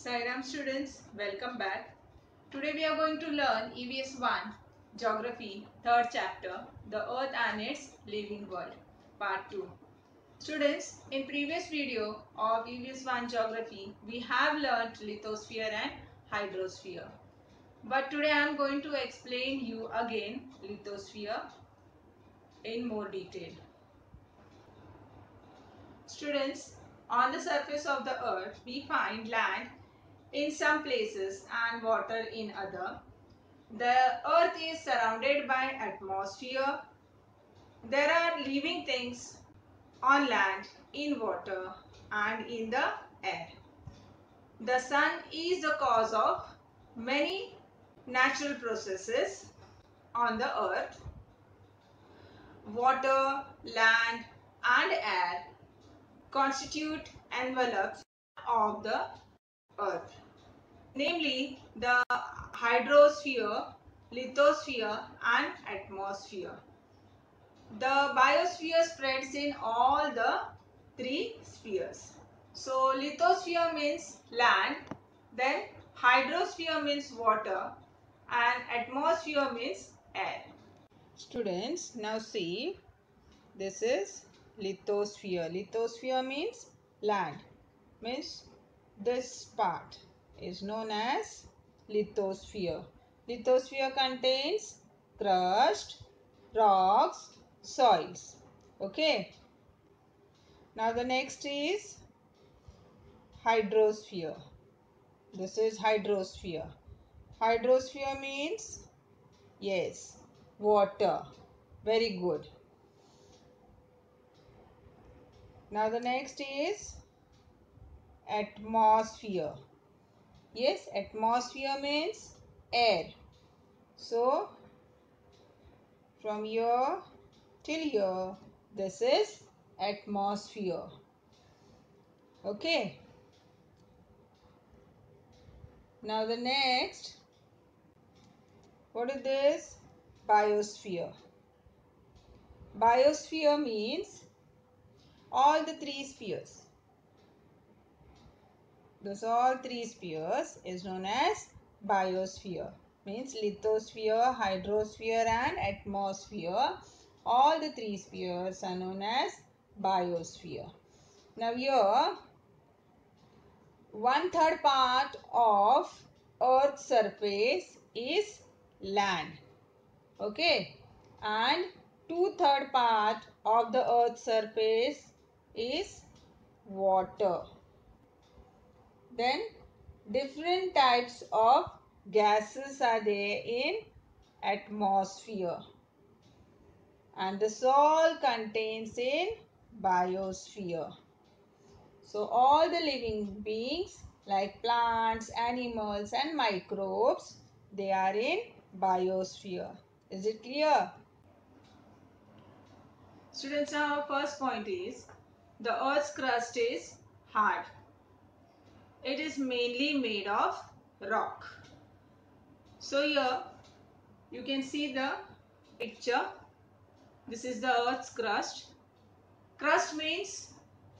Sairam students, welcome back. Today we are going to learn EVS 1 Geography 3rd chapter, The Earth and its Living World, Part 2. Students, in previous video of EVS 1 Geography, we have learned lithosphere and hydrosphere. But today I am going to explain you again lithosphere in more detail. Students, on the surface of the earth, we find land in some places and water in other. The earth is surrounded by atmosphere. There are living things on land, in water and in the air. The sun is the cause of many natural processes on the earth. Water, land and air constitute envelopes of the earth, namely the hydrosphere, lithosphere and atmosphere. The biosphere spreads in all the three spheres. So lithosphere means land, then hydrosphere means water and atmosphere means air. Students, now see, this is lithosphere. Lithosphere means land, means this part is known as lithosphere. Lithosphere contains crust, rocks, soils. Okay. Now the next is hydrosphere. This is hydrosphere. Hydrosphere means, yes, water. Very good. Now the next is atmosphere. Yes, atmosphere means air. So from here till here, this is atmosphere. Okay. Now the next, what is this? Biosphere. Biosphere means all the three spheres. This all three spheres is known as biosphere. Means lithosphere, hydrosphere and atmosphere. All the three spheres are known as biosphere. Now here, 1/3 part of Earth's surface is land. Okay. And 2/3 part of the Earth's surface is water. Then different types of gases are there in atmosphere. And this all contains in biosphere. So all the living beings like plants, animals and microbes, they are in biosphere. Is it clear? Students, now our first point is the Earth's crust is hard. It is mainly made of rock. So here you can see the picture. This is the Earth's crust. Crust means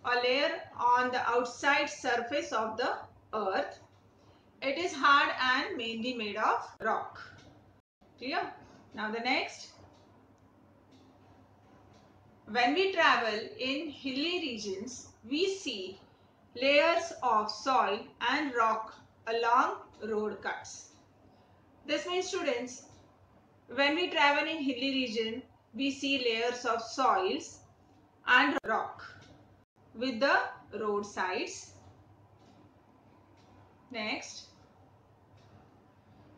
a layer on the outside surface of the earth. It is hard and mainly made of rock. Clear? Now the next. When we travel in hilly regions, we see layers of soil and rock along road cuts. This means, students, when we travel in hilly region, we see layers of soils and rock with the roadsides. Next,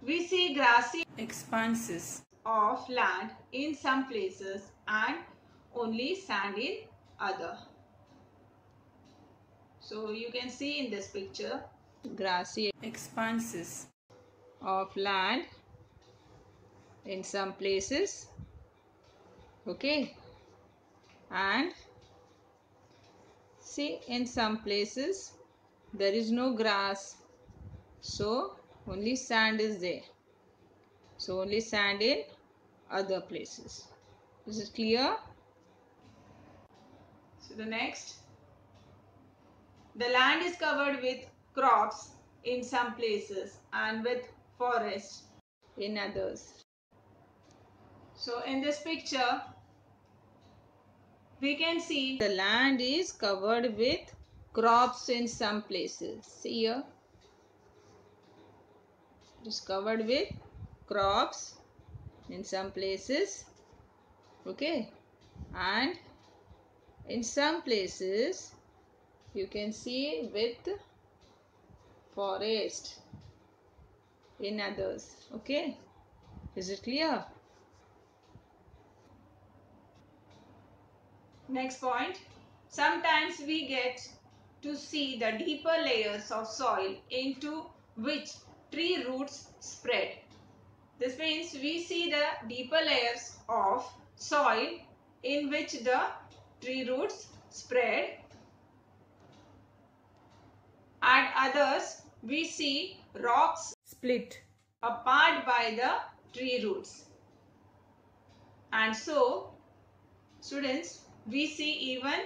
we see grassy expanses of land in some places and only sand in other. So you can see in this picture grassy expanses of land in some places. Okay. And see, in some places there is no grass, so only sand is there. So only sand in other places. This is clear? So the next, the land is covered with crops in some places and with forests in others. So in this picture, we can see the land is covered with crops in some places. See here, it is covered with crops in some places. Okay, and in some places you can see with forest in others. Okay, is it clear? Next point, sometimes we get to see the deeper layers of soil into which tree roots spread. This means we see the deeper layers of soil in which the tree roots spread. At others, we see rocks split apart by the tree roots. And so, students, we see even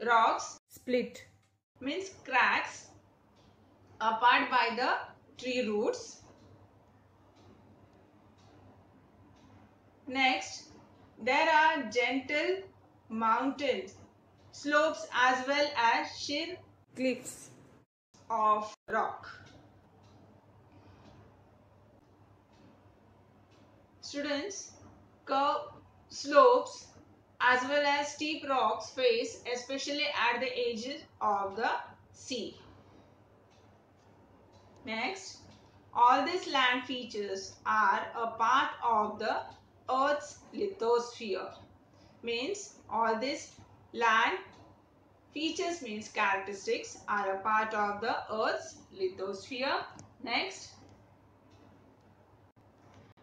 rocks split, means cracks apart by the tree roots. Next, there are gentle mountain slopes as well as sheer cliffs of rock. Students, curved slopes as well as steep rocks face especially at the edges of the sea. Next, all these land features are a part of the Earth's lithosphere. Means all these land features means characteristics are a part of the Earth's lithosphere. Next,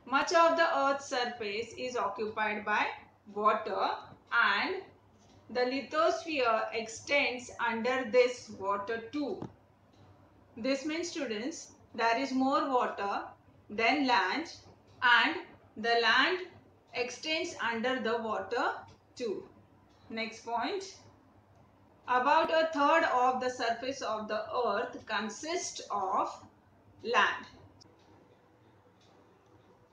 much of the Earth's surface is occupied by water and the lithosphere extends under this water too. This means, students, there is more water than land and the land extends under the water too. Next point, about a third of the surface of the earth consists of land.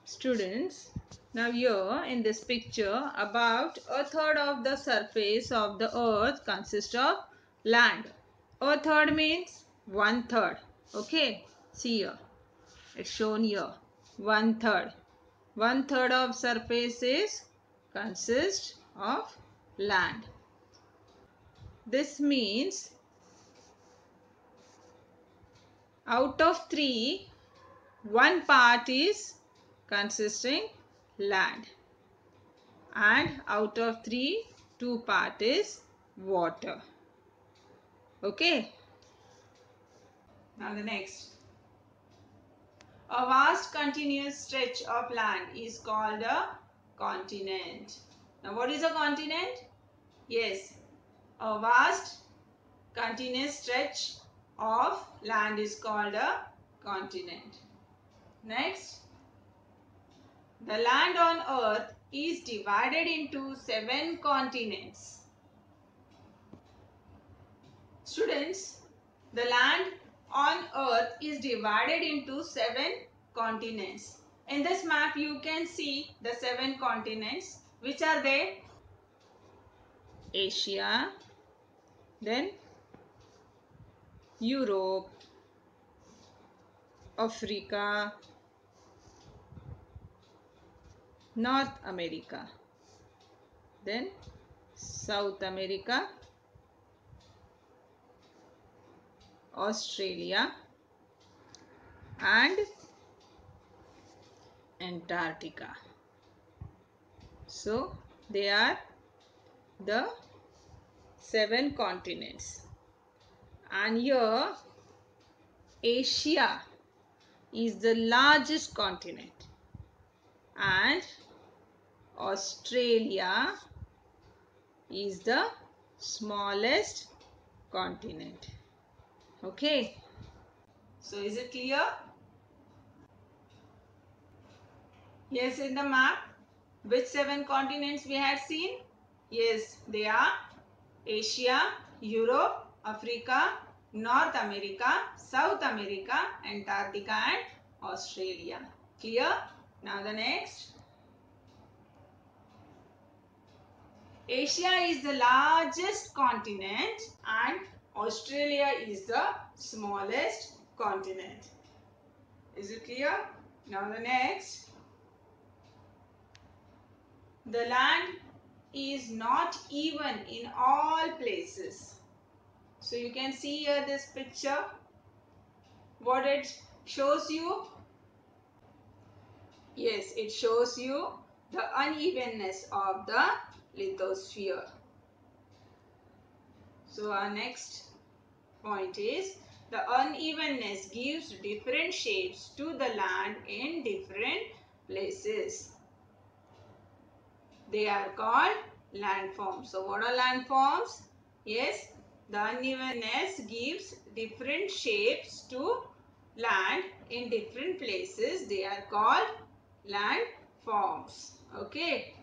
Students, now here in this picture, about a third of the surface of the earth consists of land. A third means 1/3. Okay, see here, it's shown here, 1/3. 1/3 of surface is consists of land. This means out of 3, 1 part is consisting land and out of 3, 2 part is water. Okay. Now the next. A vast continuous stretch of land is called a continent. Now what is a continent? Yes, a vast continuous stretch of land is called a continent. Next, the land on earth is divided into 7 continents. Students, the land on earth is divided into 7 continents. In this map you can see the 7 continents. Which are they? Asia, then Europe, Africa, North America, then South America, Australia and Antarctica. So they are the 7 continents. And here Asia is the largest continent and Australia is the smallest continent. Okay. So is it clear? Yes, in the map, which 7 continents we had seen? Yes, they are Asia, Europe, Africa, North America, South America, Antarctica and Australia. Clear? Now the next. Asia is the largest continent and Australia is the smallest continent. Is it clear? Now the next. The land is not even in all places. So you can see here this picture. What it shows you? Yes, it shows you the unevenness of the lithosphere. So our next point is the unevenness gives different shapes to the land in different places. They are called landforms. So what are landforms? Yes, the unevenness gives different shapes to land in different places. They are called landforms. Okay.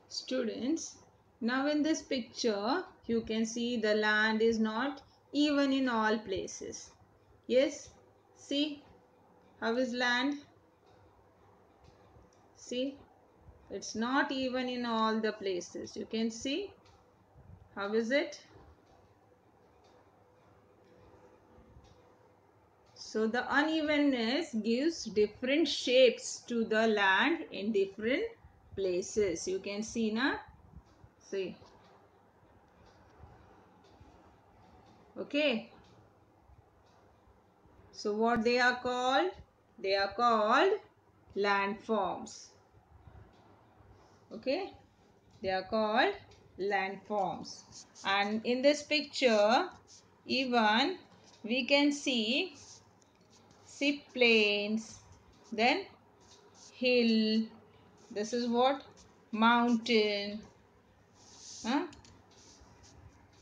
Students, now in this picture, you can see the land is not even in all places. Yes, see how is land? See, it's not even in all the places. You can see how is it? So the unevenness gives different shapes to the land in different places. You can see now. See. Okay. So what they are called? They are called landforms. Okay. They are called landforms. And in this picture, even we can see plains, then hill, this is what? Mountain. Huh?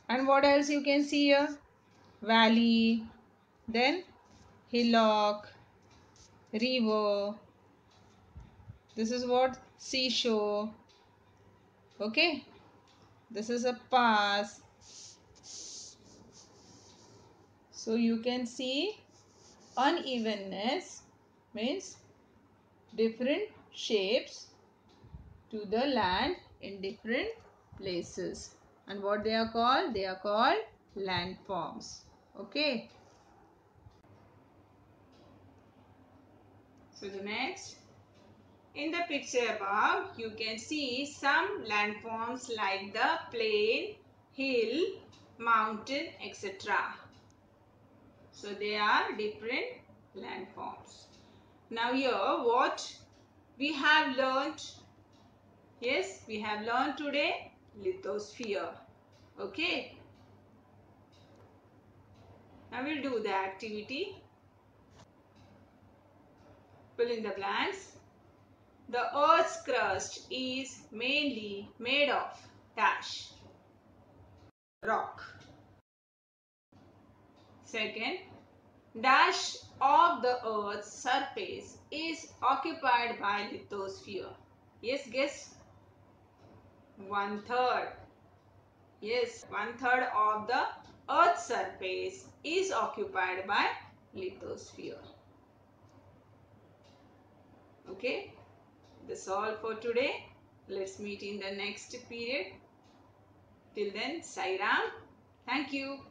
And what else you can see here? Valley, then hillock, river. This is what? Seashore. Okay. This is a pass. So you can see unevenness means different shapes to the land in different places. And what they are called? They are called landforms. Okay. So the next. In the picture above, you can see some landforms like the plain, hill, mountain, etc. So they are different landforms. Now here what we have learnt? Yes, we have learnt today lithosphere. Okay. Now we'll do the activity. Fill in the blanks. The Earth's crust is mainly made of dash. Rock. Second, dash of the Earth's surface is occupied by lithosphere. Yes, guess. 1/3. Yes, 1/3 of the Earth's surface is occupied by lithosphere. Okay, that's all for today. Let's meet in the next period. Till then, Sai Ram. Thank you.